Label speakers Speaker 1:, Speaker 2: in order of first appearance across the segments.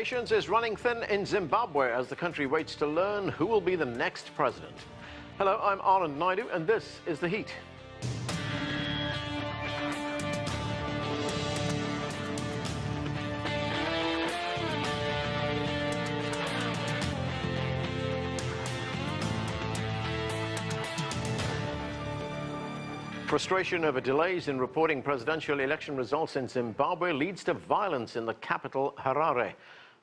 Speaker 1: Patience is running thin in Zimbabwe as the country waits to learn who will be the next president. Hello, I'm Anand Naidu, and this is The Heat. Frustration over delays in reporting presidential election results in Zimbabwe leads to violence in the capital, Harare.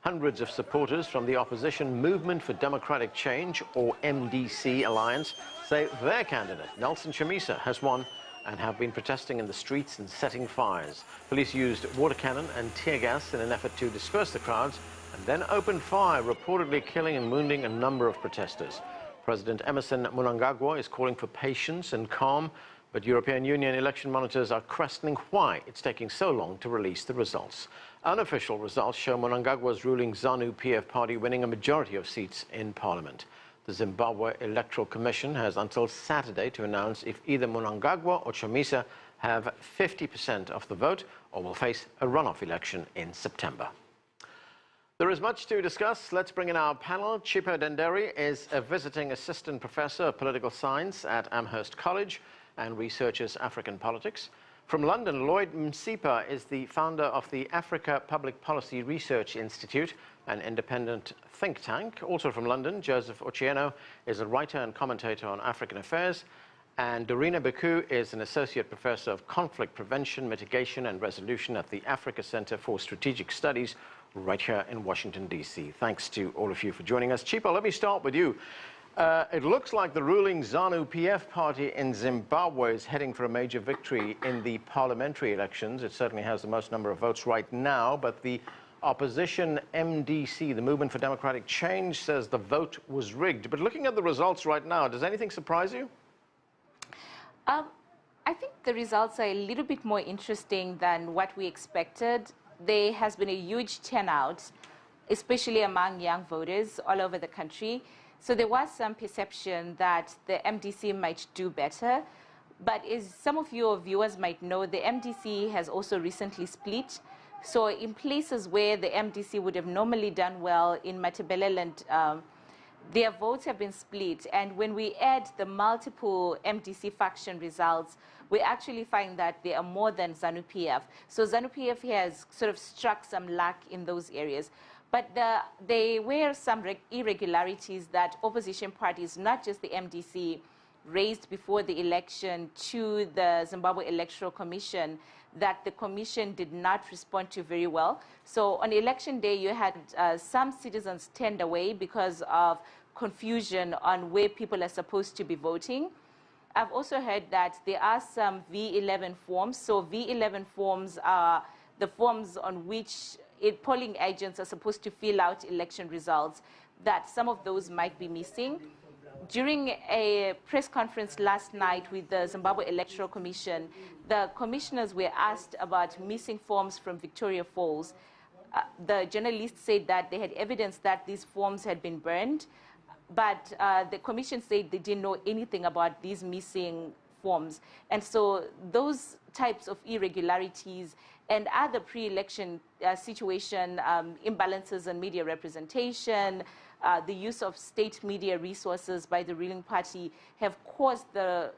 Speaker 1: Hundreds of supporters from the opposition Movement for Democratic Change, or MDC alliance, say their candidate, Nelson Chamisa, has won and have been protesting in the streets and setting fires. Police used water cannon and tear gas in an effort to disperse the crowds and then opened fire, reportedly killing and wounding a number of protesters. President Emmerson Mnangagwa is calling for patience and calm, but European Union election monitors are questioning why it's taking so long to release the results. Unofficial results show Mnangagwa's ruling ZANU-PF party winning a majority of seats in parliament. The Zimbabwe Electoral Commission has until Saturday to announce if either Mnangagwa or Chamisa have 50% of the vote or will face a runoff election in September. There is much to discuss. Let's bring in our panel. Chipo Dendere is a visiting assistant professor of political science at Amherst College and researches African politics. From London, Lloyd Msipa is the founder of the Africa Public Policy Research Institute, an independent think tank. Also from London, Joseph Ochieno is a writer and commentator on African affairs. And Dorina Bekoe is an associate professor of conflict prevention, mitigation and resolution at the Africa Center for Strategic Studies right here in Washington, D.C. Thanks to all of you for joining us. Chipo, let me start with you. It looks like the ruling ZANU-PF party in Zimbabwe is heading for a major victory in the parliamentary elections. It certainly has the most number of votes right now, but the opposition MDC, the Movement for Democratic Change, says the vote was rigged. But looking at the results right now, does anything surprise you?
Speaker 2: I think the results are a little bit more interesting than what we expected. There has been a huge turnout, especially among young voters all over the country. So there was some perception that the MDC might do better. But as some of your viewers might know, the MDC has also recently split. So in places where the MDC would have normally done well in Matabeleland, their votes have been split. And when we add the multiple MDC faction results, we actually find that there are more than ZANU-PF. So ZANU-PF has sort of struck some luck in those areas. But there were some irregularities that opposition parties, not just the MDC, raised before the election to the Zimbabwe Electoral Commission that the commission did not respond to very well. So on election day, you had some citizens turned away because of confusion on where people are supposed to be voting. I've also heard that there are some V11 forms. So V11 forms are the forms on which polling agents are supposed to fill out election results, that some of those might be missing. During a press conference last night with the Zimbabwe Electoral Commission, the commissioners were asked about missing forms from Victoria Falls. The journalists said that they had evidence that these forms had been burned, but the commission said they didn't know anything about these missing forms. And so those types of irregularities and other pre-election situation imbalances in media representation, the use of state media resources by the ruling party have caused the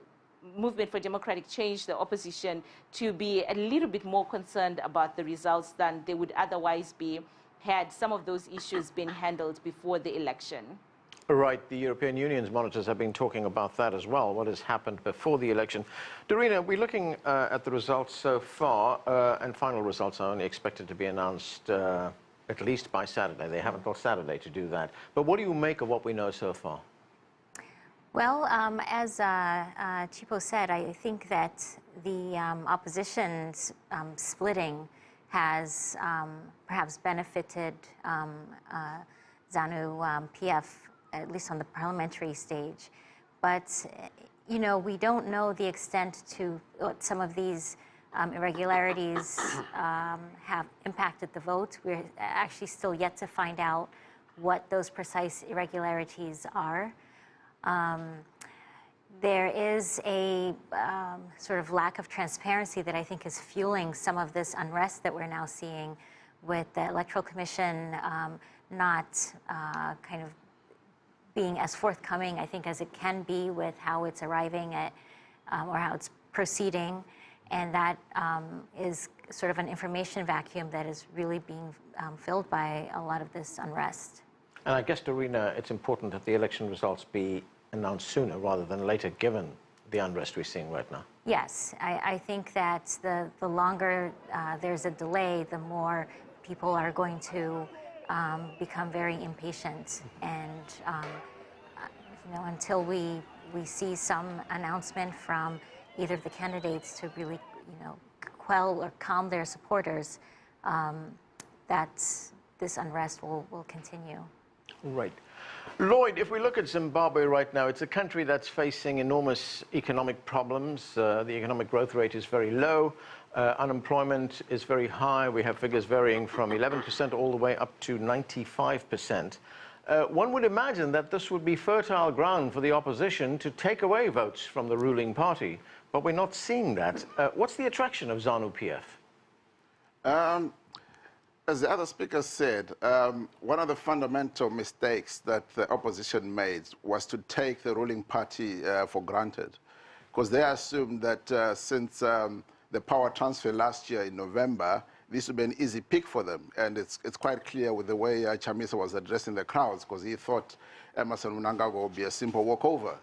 Speaker 2: Movement for Democratic Change, the opposition, to be a little bit more concerned about the results than they would otherwise be had some of those issues been handled before the election.
Speaker 1: Right, the European Union's monitors have been talking about that as well, what has happened before the election. Dorina, we're looking at the results so far, and final results are only expected to be announced at least by Saturday. They have until Saturday to do that. But what do you make of what we know so far?
Speaker 3: Well, as Chipo said, I think that the opposition's splitting has perhaps benefited ZANU-PF, at least on the parliamentary stage. But, you know, we don't know the extent to what some of these irregularities have impacted the vote. We're actually still yet to find out what those precise irregularities are. There is a sort of lack of transparency that I think is fueling some of this unrest that we're now seeing with the Electoral Commission not kind of being as forthcoming, I think, as it can be with how it's arriving at or how it's proceeding. And that is sort of an information vacuum that is really being filled by a lot of this unrest.
Speaker 1: And I guess, Dorina, it's important that the election results be announced sooner rather than later, given the unrest we're seeing right now.
Speaker 3: Yes, I think that the longer there's a delay, the more people are going to become very impatient. And you know, until we see some announcement from either of the candidates to really, you know, quell or calm their supporters, that this unrest will continue.
Speaker 1: Right. Lloyd, if we look at Zimbabwe right now, it's a country that's facing enormous economic problems. The economic growth rate is very low. Unemployment is very high. We have figures varying from 11% all the way up to 95%. One would imagine that this would be fertile ground for the opposition to take away votes from the ruling party, but we're not seeing that. What's the attraction of ZANU-PF?
Speaker 4: As the other speaker said, one of the fundamental mistakes that the opposition made was to take the ruling party for granted, because they assumed that since the power transfer last year in November, this would be an easy pick for them. And it's quite clear with the way Chamisa was addressing the crowds, because he thought Emmerson Mnangagwa would be a simple walkover.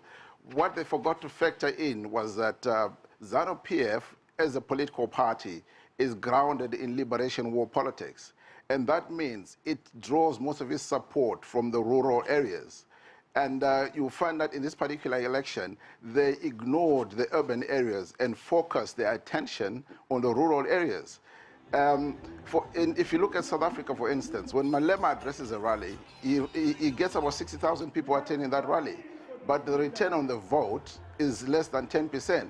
Speaker 4: What they forgot to factor in was that ZANU-PF, as a political party, is grounded in liberation war politics. And that means it draws most of its support from the rural areas. And you'll find that in this particular election, they ignored the urban areas and focused their attention on the rural areas. If you look at South Africa, for instance, when Malema addresses a rally, he gets about 60,000 people attending that rally. But the return on the vote is less than 10%.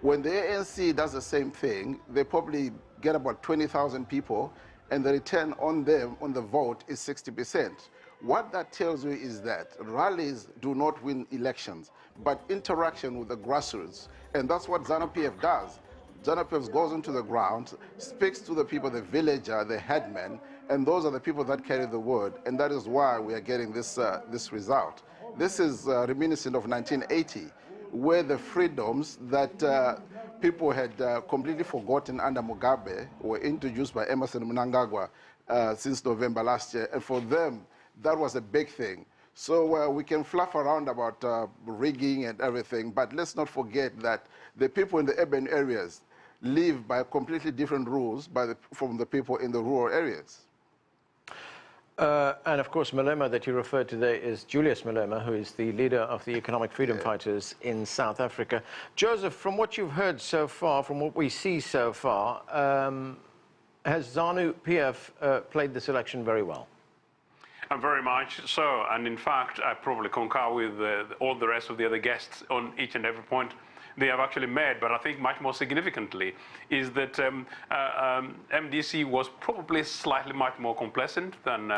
Speaker 4: When the ANC does the same thing, they probably get about 20,000 people, and the return on them on the vote is 60%. What that tells you is that rallies do not win elections, but interaction with the grassroots. And that's what ZANU-PF does. ZANU-PF goes into the ground, speaks to the people, the villager, the headmen, and those are the people that carry the word. And that is why we are getting this, this result. This is reminiscent of 1980, where the freedoms that people had completely forgotten under Mugabe were introduced by Emmerson Mnangagwa since November last year. And for them, that was a big thing. So we can fluff around about rigging and everything, but let's not forget that the people in the urban areas live by completely different rules from the people in the rural areas.
Speaker 1: And of course, Malema that you referred to there is Julius Malema, who is the leader of the economic freedom fighters in South Africa. Joseph, from what you've heard so far, from what we see so far, has ZANU-PF played this election very well?
Speaker 5: Very much so, and in fact, I probably concur with all the rest of the other guests on each and every point they have actually made. But I think much more significantly is that MDC was probably slightly much more complacent than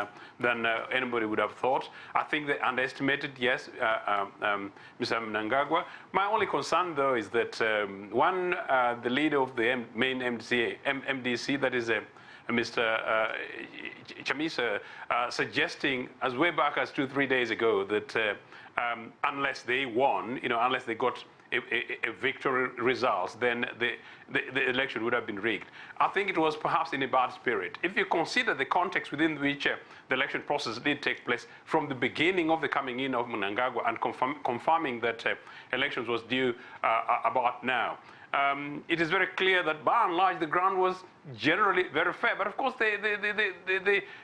Speaker 5: anybody would have thought. I think they underestimated, yes, Mr. Mnangagwa. My only concern, though, is that the leader of the main MDC, that is Mr. Chamisa, suggesting as way back as 2-3 days ago that unless they won, unless they got a victory results, then the election would have been rigged. I think it was perhaps in a bad spirit. If you consider the context within which the election process did take place from the beginning of the coming in of Mnangagwa and confirming that elections was due about now, it is very clear that by and large the ground was generally very fair. But of course the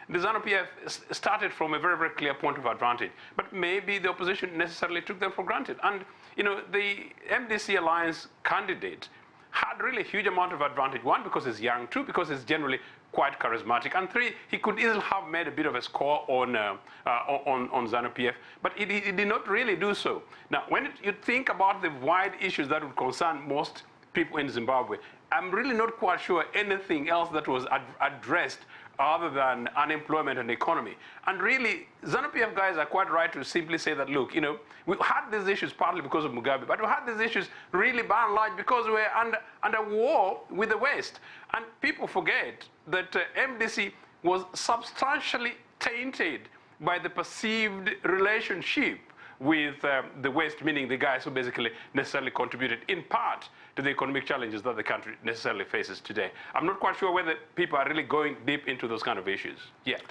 Speaker 5: ZANU-PF started from a very, very clear point of advantage. But maybe the opposition necessarily took them for granted. And the MDC alliance candidate had really a huge amount of advantage. One, because he's young. Two, because he's generally quite charismatic. And three, he could easily have made a bit of a score on ZANU-PF, but he did not really do so. Now, when you think about the wide issues that would concern most people in Zimbabwe, I'm really not quite sure anything else that was addressed other than unemployment and economy. And really, ZANU-PF guys are quite right to simply say that, look, we had these issues partly because of Mugabe, but we had these issues really by and large because we're under war with the West. And people forget that MDC was substantially tainted by the perceived relationship with the West, meaning the guys who basically necessarily contributed in part to the economic challenges that the country necessarily faces today. I'm not quite sure whether people are really going deep into those kind of issues yet.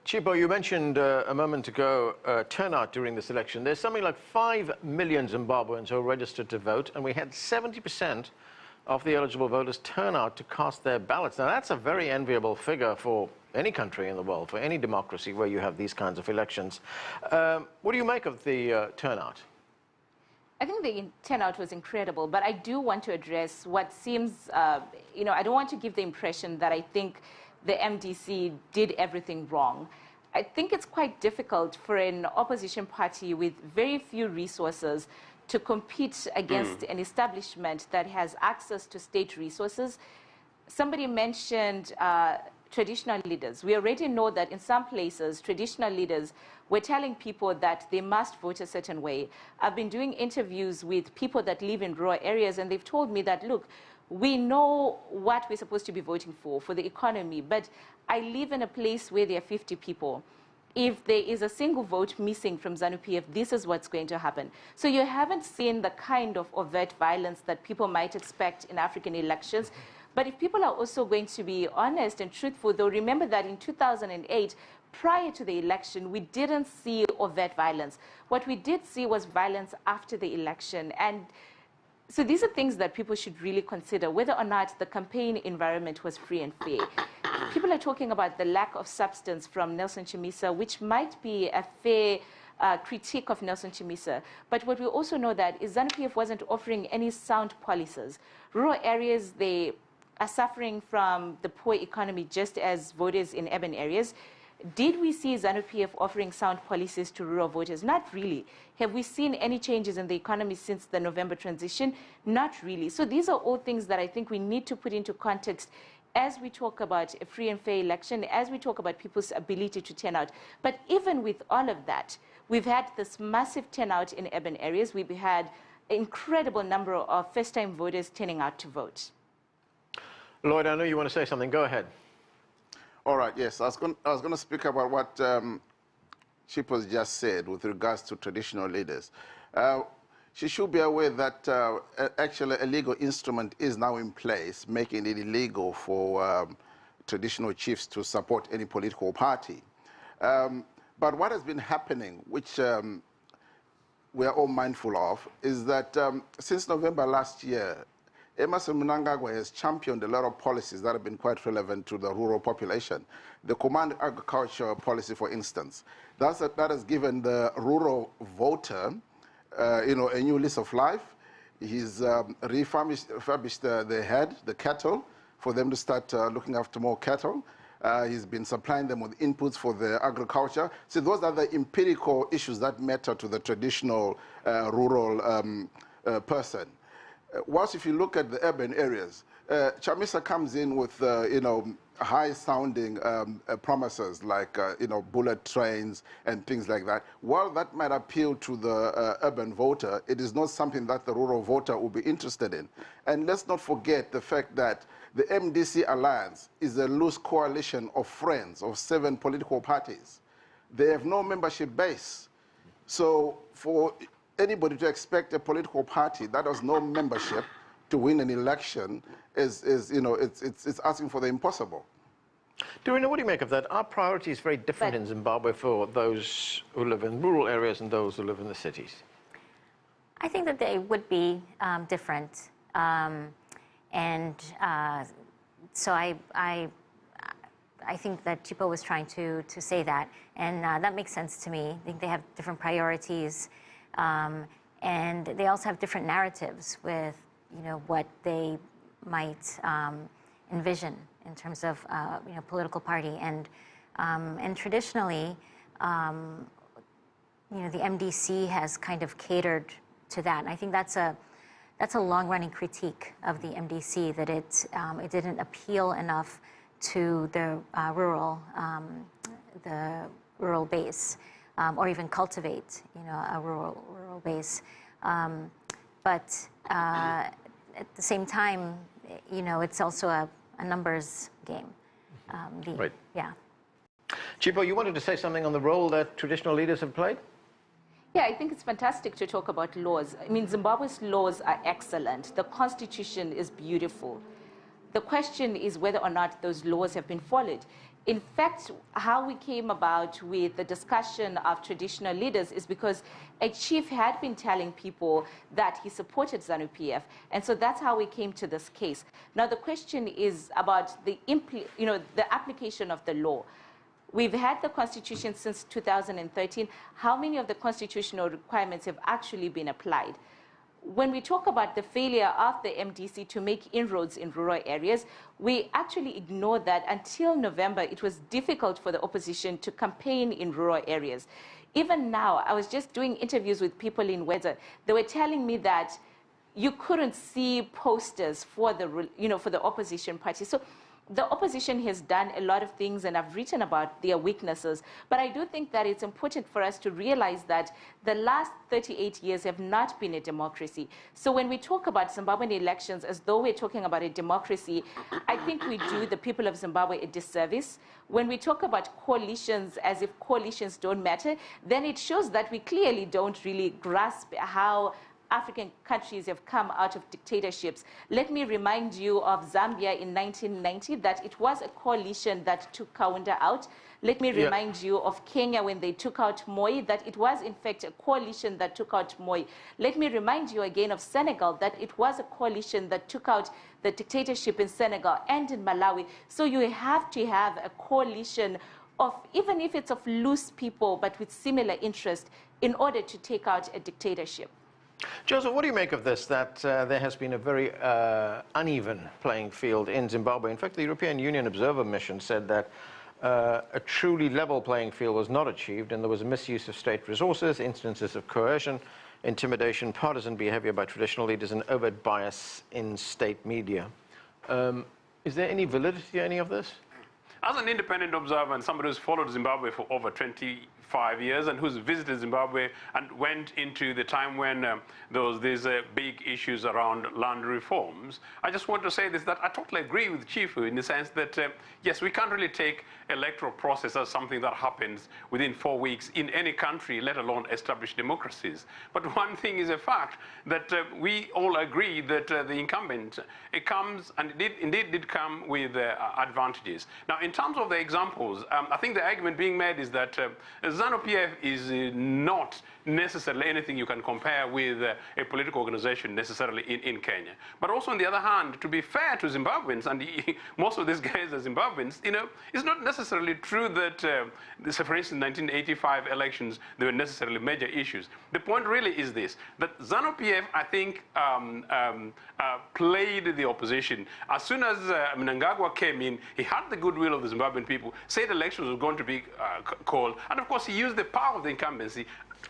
Speaker 1: Chipo, you mentioned a moment ago turnout during this election. There's something like 5 million Zimbabweans who are registered to vote, and we had 70% of the eligible voters turn out to cast their ballots. Now, that's a very enviable figure for any country in the world, for any democracy where you have these kinds of elections. What do you make of the turnout?
Speaker 2: I think the turnout was incredible, but I do want to address what seems, I don't want to give the impression that I think the MDC did everything wrong. I think it's quite difficult for an opposition party with very few resources to compete against an establishment that has access to state resources. Somebody mentioned traditional leaders. We already know that in some places, traditional leaders were telling people that they must vote a certain way. I've been doing interviews with people that live in rural areas, and they've told me that, look, we know what we're supposed to be voting for the economy, but I live in a place where there are 50 people. If there is a single vote missing from ZANU-PF, this is what's going to happen. So you haven't seen the kind of overt violence that people might expect in African elections. But if people are also going to be honest and truthful, they'll remember that in 2008, prior to the election, we didn't see overt violence. What we did see was violence after the election. And so these are things that people should really consider, whether or not the campaign environment was free and fair. People are talking about the lack of substance from Nelson Chamisa, which might be a fair critique of Nelson Chamisa. But what we also know that is ZANU-PF wasn't offering any sound policies. Rural areas, they are suffering from the poor economy just as voters in urban areas. Did we see ZANU-PF offering sound policies to rural voters? Not really. Have we seen any changes in the economy since the November transition? Not really. So these are all things that I think we need to put into context as we talk about a free and fair election, as we talk about people's ability to turn out. But even with all of that, we've had this massive turnout in urban areas. We've had an incredible number of first-time voters turning out to vote.
Speaker 1: Lloyd, I know you want to say something. Go ahead.
Speaker 4: All right, yes. I was going to speak about what Chipo's just said with regards to traditional leaders. She should be aware that actually a legal instrument is now in place, making it illegal for traditional chiefs to support any political party. But what has been happening, which we are all mindful of, is that since November last year, Emmerson Mnangagwa has championed a lot of policies that have been quite relevant to the rural population. The command agriculture policy, for instance, that has given the rural voter, a new lease of life. He's refurbished the cattle, for them to start looking after more cattle. He's been supplying them with inputs for the agriculture. So those are the empirical issues that matter to the traditional rural person. Whilst if you look at the urban areas, Chamisa comes in with, high-sounding promises like, bullet trains and things like that. While that might appeal to the urban voter, it is not something that the rural voter will be interested in. And let's not forget the fact that the MDC alliance is a loose coalition of friends of 7 political parties. They have no membership base. So for anybody to expect a political party that has no membership to win an election is it's asking for the impossible.
Speaker 1: Dorina, what do you make of that? Our priority is very different in Zimbabwe for those who live in rural areas and those who live in the cities.
Speaker 3: I think that they would be different. So I think that Chipo was trying to say that, and that makes sense to me. I think they have different priorities. And they also have different narratives with, what they might envision in terms of, political party. And traditionally, the MDC has kind of catered to that. And I think that's a long-running critique of the MDC, that it didn't appeal enough to the rural base. Or even cultivate, a rural base. But at the same time, it's also a numbers game.
Speaker 1: Right.
Speaker 3: Yeah.
Speaker 1: Chipo, you wanted to say something on the role that traditional leaders have played?
Speaker 2: Yeah, I think it's fantastic to talk about laws. I mean, Zimbabwe's laws are excellent. The constitution is beautiful. The question is whether or not those laws have been followed. In fact, how we came about with the discussion of traditional leaders is because a chief had been telling people that he supported ZANU-PF, and so that's how we came to this case. Now, the question is about the application of the law. We've had the Constitution since 2013. How many of the constitutional requirements have actually been applied? When we talk about the failure of the MDC to make inroads in rural areas, we actually ignore that until November, it was difficult for the opposition to campaign in rural areas. Even now, I was just doing interviews with people in Wedza. They were telling me that you couldn't see posters for the opposition party. So the opposition has done a lot of things, and I've written about their weaknesses. But I do think that it's important for us to realize that the last 38 years have not been a democracy. So when we talk about Zimbabwean elections as though we're talking about a democracy, I think we do the people of Zimbabwe a disservice. When we talk about coalitions as if coalitions don't matter, then it shows that we clearly don't really grasp how African countries have come out of dictatorships. Let me remind you of Zambia in 1990, that it was a coalition that took Kaunda out. Let me remind you of Kenya when they took out Moi, that it was in fact a coalition that took out Moi. Let me remind you again of Senegal, that it was a coalition that took out the dictatorship in Senegal and in Malawi. So you have to have a coalition of, even if it's of loose people, but with similar interest, in order to take out a dictatorship.
Speaker 1: Joseph, what do you make of this, that there has been a very uneven playing field in Zimbabwe? In fact, the European Union Observer Mission said that a truly level playing field was not achieved, and there was a misuse of state resources, instances of coercion, intimidation, partisan behavior by traditional leaders, and overt bias in state media. Is there any validity to any of this?
Speaker 5: As an independent observer and somebody who's followed Zimbabwe for over 25 years and who's visited Zimbabwe and went into the time when there was these big issues around land reforms, I just want to say this, that I totally agree with Chifu in the sense that, yes, we can't really take electoral process as something that happens within 4 weeks in any country, let alone established democracies. But one thing is a fact, that we all agree that the incumbent, it comes, and it indeed did come with advantages. Now, in terms of the examples, I think the argument being made is that ZANU-PF is not necessarily anything you can compare with a political organization necessarily in Kenya. But also, on the other hand, to be fair to Zimbabweans, and most of these guys are Zimbabweans, it's not necessarily true that, say, for instance, 1985 elections, there were necessarily major issues. The point really is this, that ZANU-PF, I think, played the opposition. As soon as Mnangagwa came in, he had the goodwill of the Zimbabwean people, said elections were going to be called, and of course he used the power of the incumbency,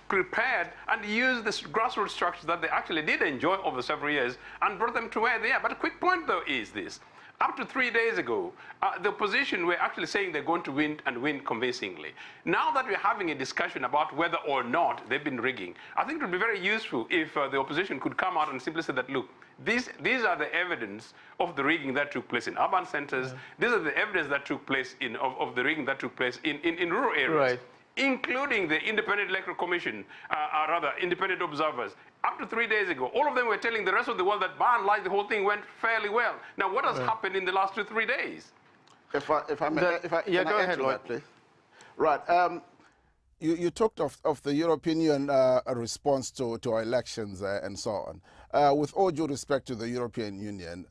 Speaker 5: prepared and used the grassroots structures that they actually did enjoy over several years and brought them to where they are. But a quick point, though, is this. Up to 3 days ago, the opposition were actually saying they're going to win and win convincingly. Now that we're having a discussion about whether or not they've been rigging, I think it would be very useful if the opposition could come out and simply say that, look, these are the evidence of the rigging that took place in urban centers. Yeah. These are the evidence that took place of the rigging that took place in rural areas. Right. Including the Independent Electoral Commission, rather independent observers. Up to 3 days ago, all of them were telling the rest of the world that by and large the whole thing went fairly well. Now, what has happened in the last 2 or 3 days?
Speaker 4: If I may,
Speaker 1: yeah, go ahead, Lloyd,
Speaker 4: please. Right. You talked of the European Union response to our elections and so on. With all due respect to the European Union,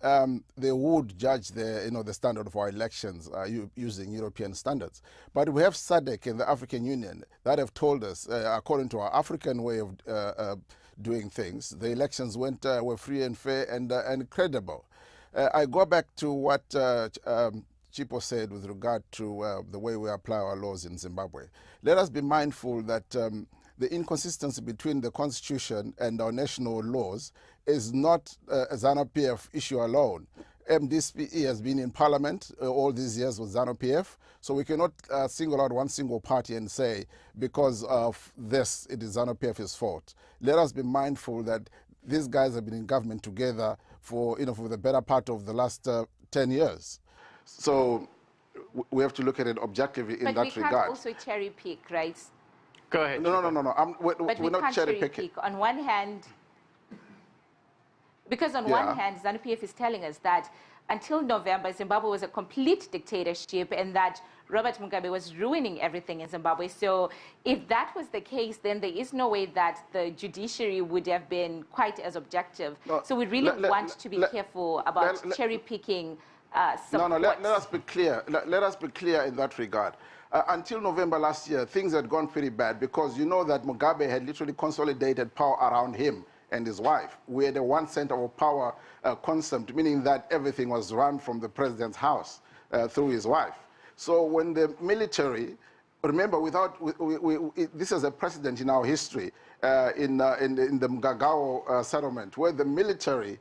Speaker 4: they would judge the standard of our elections using European standards. But we have SADC in the African Union that have told us, according to our African way of doing things, the elections were free and fair and credible. I go back to what Chipo said with regard to the way we apply our laws in Zimbabwe. Let us be mindful that the inconsistency between the Constitution and our laws is not a ZANU-PF issue alone. MDCE has been in Parliament all these years with ZANU-PF, so we cannot single out one single party and say, because of this, it is ZANU-PF's fault. Let us be mindful that these guys have been in government together for the better part of the last 10 years. So we have to look at it objectively in
Speaker 2: but
Speaker 4: that
Speaker 2: we can't
Speaker 4: regard.
Speaker 2: also cherry pick, right?
Speaker 1: Go ahead.
Speaker 4: No.
Speaker 2: But
Speaker 4: We're
Speaker 2: we
Speaker 4: not
Speaker 2: can't
Speaker 4: cherry
Speaker 2: cherry
Speaker 4: picking.
Speaker 2: pick. On one hand, because on
Speaker 4: Yeah.
Speaker 2: one hand, ZANU-PF is telling us that until November, Zimbabwe was a complete dictatorship and that Robert Mugabe was ruining everything in Zimbabwe. So if that was the case, then there is no way that the judiciary would have been quite as objective.
Speaker 4: No,
Speaker 2: So we really want to be careful about cherry picking some
Speaker 4: let us be clear. Let us be clear in that regard. Until November last year, things had gone pretty bad because you know that Mugabe had literally consolidated power around him and his wife. We had a one center of power concept, meaning that everything was run from the president's house through his wife. So when the military, remember, this is a precedent in our history in the Mgagao settlement, where the military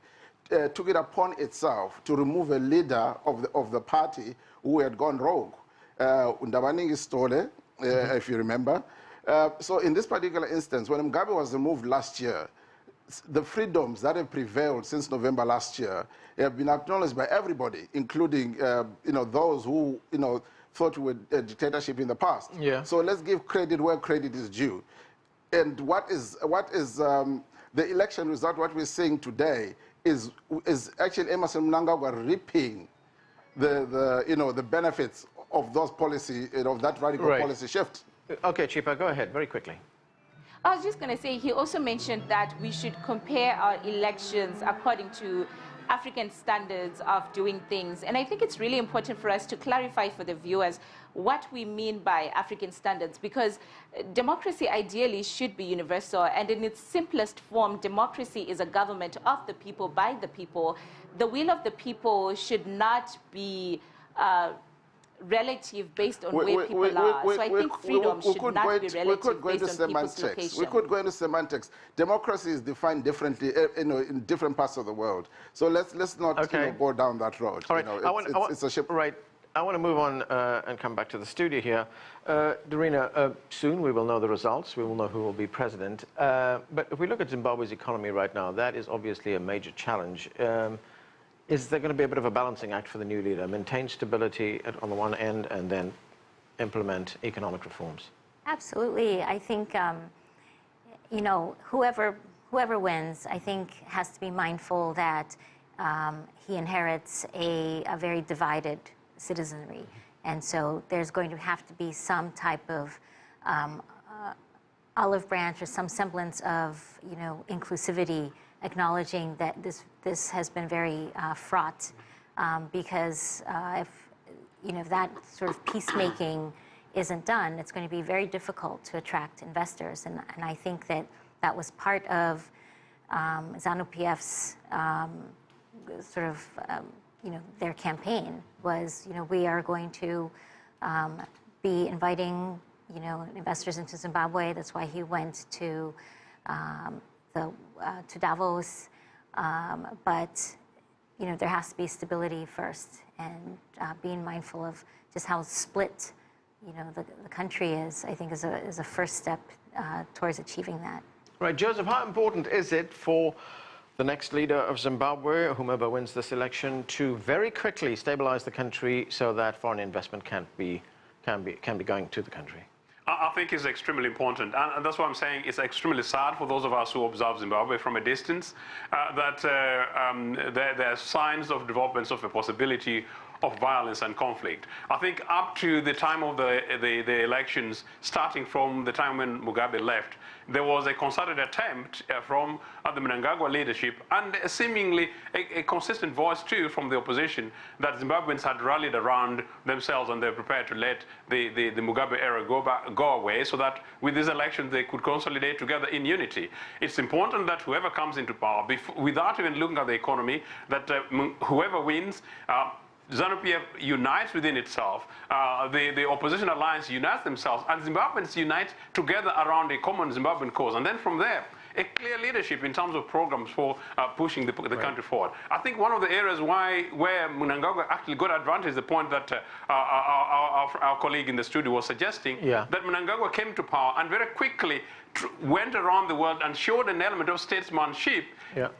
Speaker 4: took it upon itself to remove a leader of the party who had gone rogue. Ndabaningi Stole, if you remember. So in this particular instance, when Mugabe was removed last year, the freedoms that have prevailed since November last year have been acknowledged by everybody, including those who thought we were a dictatorship in the past.
Speaker 1: Yeah.
Speaker 4: So let's give credit where credit is due. And what is the election result? What we're seeing today is actually Emmerson Mnangagwa reaping the benefits of those policy, of that radical policy shift.
Speaker 1: Okay, Chipo, go ahead very quickly.
Speaker 2: I was just going to say, he also mentioned that we should compare our elections according to African standards of doing things. And I think it's really important for us to clarify for the viewers what we mean by African standards, because democracy ideally should be universal. And in its simplest form, democracy is a government of the people, by the people. The will of the people should not be relative based on where people are. So I think freedom should not be relative based on people's location.
Speaker 4: We could go into semantics. Democracy is defined differently in different parts of the world. So let's not go down that road.
Speaker 1: All right.
Speaker 4: It's a ship.
Speaker 1: Right. I want to move on and come back to the studio here. Dorina, soon we will know the results. We will know who will be president. But if we look at Zimbabwe's economy right now, that is obviously a major challenge. Is there going to be a bit of a balancing act for the new leader? Maintain stability on the one end and then implement economic reforms?
Speaker 3: Absolutely. I think, whoever wins, I think, has to be mindful that he inherits a very divided citizenry. And so there's going to have to be some type of olive branch or some semblance of, inclusivity, acknowledging that this has been very fraught, because if that sort of peacemaking isn't done, it's going to be very difficult to attract investors. And I think that was part of ZANU-PF's sort of their campaign was we are going to be inviting investors into Zimbabwe. That's why he went to to Davos, but there has to be stability first, and being mindful of just how split the country is, I think, is a first step towards achieving that.
Speaker 1: Right, Joseph, how important is it for the next leader of Zimbabwe, whomever wins this election, to very quickly stabilize the country so that foreign investment can be going to the country?
Speaker 5: I think it's extremely important, and that's why I'm saying it's extremely sad for those of us who observe Zimbabwe from a distance, that there are signs of developments of a possibility of violence and conflict. I think up to the time of the elections, starting from the time when Mugabe left, there was a concerted attempt from the Mnangagwa leadership and seemingly a consistent voice too from the opposition that Zimbabweans had rallied around themselves and they're prepared to let the Mugabe era go away so that with these elections they could consolidate together in unity. It's important that whoever comes into power, without even looking at the economy, that whoever wins, ZANU-PF unites within itself, the opposition alliance unites themselves, and Zimbabweans unite together around a common Zimbabwean cause. And then from there, a clear leadership in terms of programs for pushing the country forward. I think one of the areas where Mnangagwa actually got advantage, the point that our colleague in the studio was suggesting, that Mnangagwa came to power and very quickly went around the world and showed an element of statesmanship,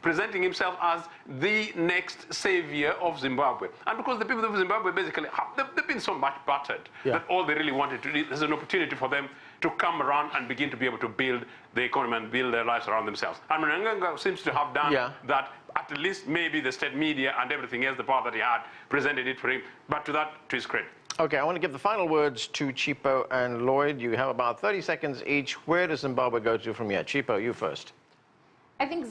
Speaker 5: presenting himself as the next savior of Zimbabwe. And because the people of Zimbabwe basically, they've been so much battered that all they really wanted to do, there's an opportunity for them to come around and begin to be able to build the economy and build their lives around themselves. And Mnangagwa seems to have done that. At least maybe the state media and everything else, the power that he had, presented it for him. But to his credit.
Speaker 1: Okay, I want to give the final words to Chipo and Lloyd. You have about 30 seconds each. Where does Zimbabwe go to from here? Chipo, you first.
Speaker 2: I think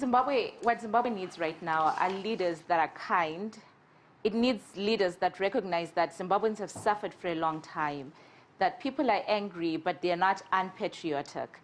Speaker 2: what Zimbabwe needs right now are leaders that are kind. It needs leaders that recognize that Zimbabweans have suffered for a long time, that people are angry, but they're not unpatriotic,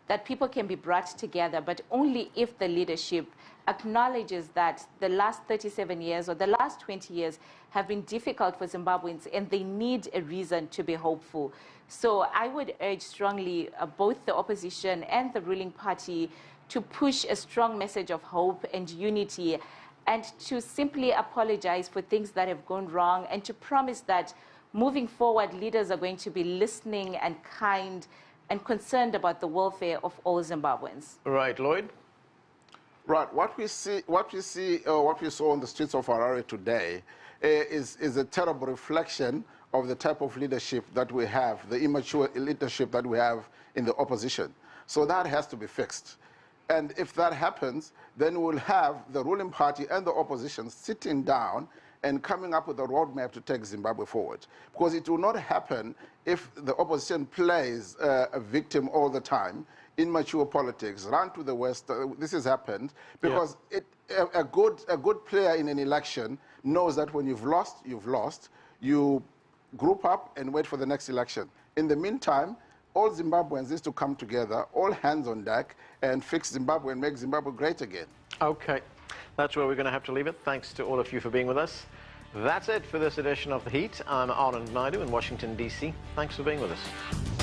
Speaker 2: that people can be brought together, but only if the leadership acknowledges that the last 37 years or the last 20 years have been difficult for Zimbabweans and they need a reason to be hopeful. So I would urge strongly both the opposition and the ruling party to push a strong message of hope and unity, and to simply apologize for things that have gone wrong, and to promise that moving forward, leaders are going to be listening and kind and concerned about the welfare of all Zimbabweans.
Speaker 1: Right, Lloyd?
Speaker 4: Right. What we saw on the streets of Harare today is a terrible reflection of the type of leadership that we have, the immature leadership that we have in the opposition. So that has to be fixed. And if that happens, then we'll have the ruling party and the opposition sitting down and coming up with a roadmap to take Zimbabwe forward. Because it will not happen if the opposition plays a victim all the time, immature politics, run to the West. This has happened because a good player in an election knows that when you've lost, you've lost. You group up and wait for the next election. In the meantime, all Zimbabweans need to come together, all hands on deck, and fix Zimbabwe and make Zimbabwe great again.
Speaker 1: Okay, that's where we're going to have to leave it. Thanks to all of you for being with us. That's it for this edition of The Heat. I'm Anand Naidu in Washington, D.C. Thanks for being with us.